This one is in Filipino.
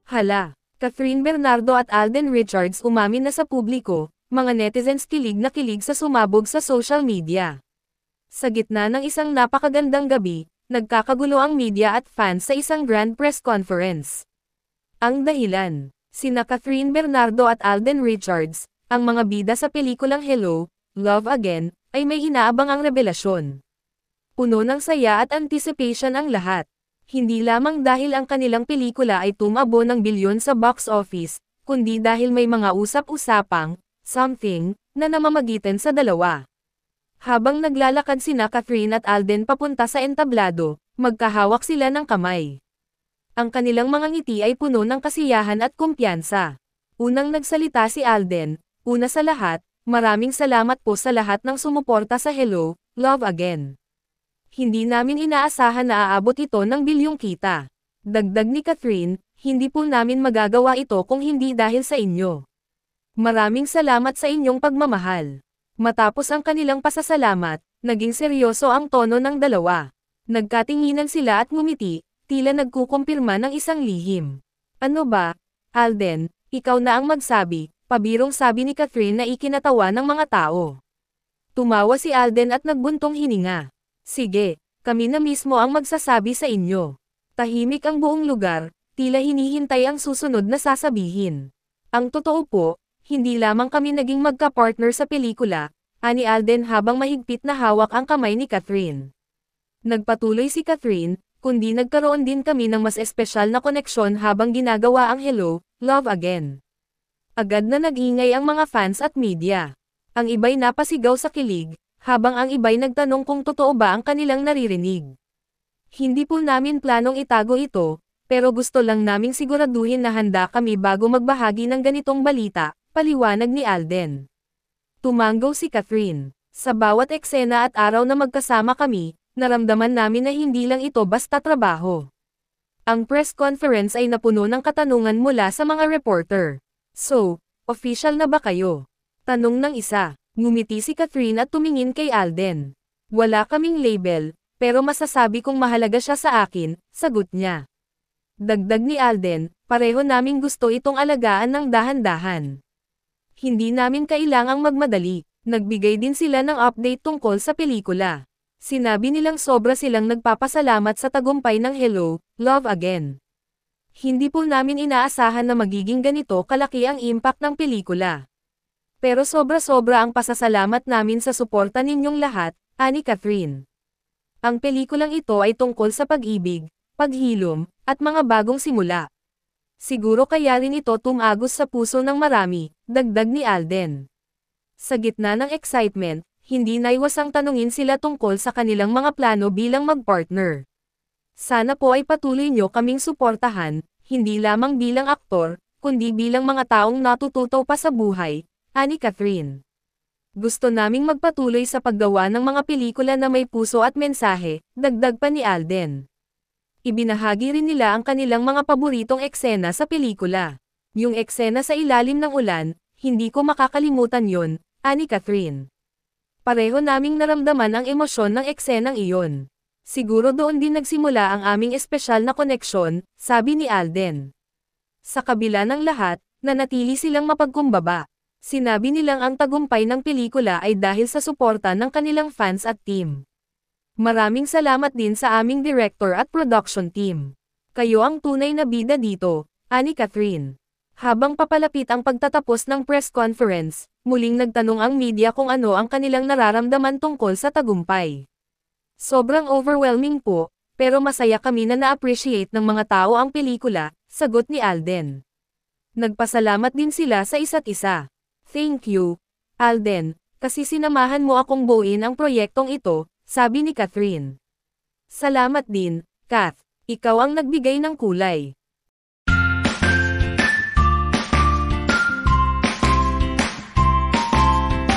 Hala, Catherine Bernardo at Alden Richards umamin na sa publiko, mga netizens kilig na kilig sa sumabog sa social media. Sa gitna ng isang napakagandang gabi, nagkakagulo ang media at fans sa isang grand press conference. Ang dahilan, sina Catherine Bernardo at Alden Richards, ang mga bida sa pelikulang Hello, Love Again, ay may inaabangang revelasyon. Puno ng saya at anticipation ang lahat. Hindi lamang dahil ang kanilang pelikula ay tumabo ng bilyon sa box office, kundi dahil may mga usap-usapang, something, na namamagitan sa dalawa. Habang naglalakad sina Catherine at Alden papunta sa entablado, magkahawak sila ng kamay. Ang kanilang mga ngiti ay puno ng kasiyahan at kumpiyansa. Unang nagsalita si Alden, una sa lahat, maraming salamat po sa lahat ng sumuporta sa Hello, Love Again. Hindi namin inaasahan na aabot ito ng bilyong kita. Dagdag ni Catherine, hindi po namin magagawa ito kung hindi dahil sa inyo. Maraming salamat sa inyong pagmamahal. Matapos ang kanilang pasasalamat, naging seryoso ang tono ng dalawa. Nagkatinginan sila at ngumiti, tila nagkukumpirma ng isang lihim. Ano ba, Alden, ikaw na ang magsabi, pabirong sabi ni Catherine na ikinatawa ng mga tao. Tumawa si Alden at nagbuntong hininga. Sige, kami na mismo ang magsasabi sa inyo. Tahimik ang buong lugar, tila hinihintay ang susunod na sasabihin. Ang totoo po, hindi lamang kami naging magka-partner sa pelikula, ani Alden habang mahigpit na hawak ang kamay ni Catherine. Nagpatuloy si Catherine, kundi nagkaroon din kami ng mas espesyal na koneksyon habang ginagawa ang Hello, Love Again. Agad na nag-ingay ang mga fans at media. Ang iba'y napasigaw sa kilig, habang ang iba'y nagtanong kung totoo ba ang kanilang naririnig. Hindi po namin planong itago ito, pero gusto lang naming siguraduhin na handa kami bago magbahagi ng ganitong balita, paliwanag ni Alden. Tumanggaw si Catherine. Sa bawat eksena at araw na magkasama kami, naramdaman namin na hindi lang ito basta trabaho. Ang press conference ay napuno ng katanungan mula sa mga reporter. So, official na ba kayo? Tanong ng isa. Ngumiti si Catherine at tumingin kay Alden. Wala kaming label, pero masasabi kong mahalaga siya sa akin, sagot niya. Dagdag ni Alden, pareho naming gusto itong alagaan ng dahan-dahan. Hindi namin kailangang magmadali, nagbigay din sila ng update tungkol sa pelikula. Sinabi nilang sobra silang nagpapasalamat sa tagumpay ng Hello, Love Again. Hindi po namin inaasahan na magiging ganito kalaki ang impact ng pelikula. Pero sobra-sobra ang pasasalamat namin sa suporta ninyong lahat, ani Catherine. Ang pelikulang ito ay tungkol sa pag-ibig, paghilom, at mga bagong simula. Siguro kaya rin ito tumagos sa puso ng marami, dagdag ni Alden. Sa gitna ng excitement, hindi naiwasang tanungin sila tungkol sa kanilang mga plano bilang mag-partner. Sana po ay patuloy nyo kaming suportahan, hindi lamang bilang aktor, kundi bilang mga taong natututo pa sa buhay, ani Catherine. Gusto naming magpatuloy sa paggawa ng mga pelikula na may puso at mensahe, dagdag pa ni Alden. Ibinahagi rin nila ang kanilang mga paboritong eksena sa pelikula. Yung eksena sa ilalim ng ulan, hindi ko makakalimutan yon, ani Catherine. Pareho naming naramdaman ang emosyon ng eksenang iyon. Siguro doon din nagsimula ang aming espesyal na koneksyon, sabi ni Alden. Sa kabila ng lahat, nanatili silang mapagkumbaba. Sinabi nilang ang tagumpay ng pelikula ay dahil sa suporta ng kanilang fans at team. Maraming salamat din sa aming director at production team. Kayo ang tunay na bida dito, ani Catherine. Habang papalapit ang pagtatapos ng press conference, muling nagtanong ang media kung ano ang kanilang nararamdaman tungkol sa tagumpay. Sobrang overwhelming po, pero masaya kami na na-appreciate ng mga tao ang pelikula, sagot ni Alden. Nagpasalamat din sila sa isa't isa. Thank you, Alden, kasi sinamahan mo akong buuin ang proyektong ito, sabi ni Catherine. Salamat din, Kath. Ikaw ang nagbigay ng kulay.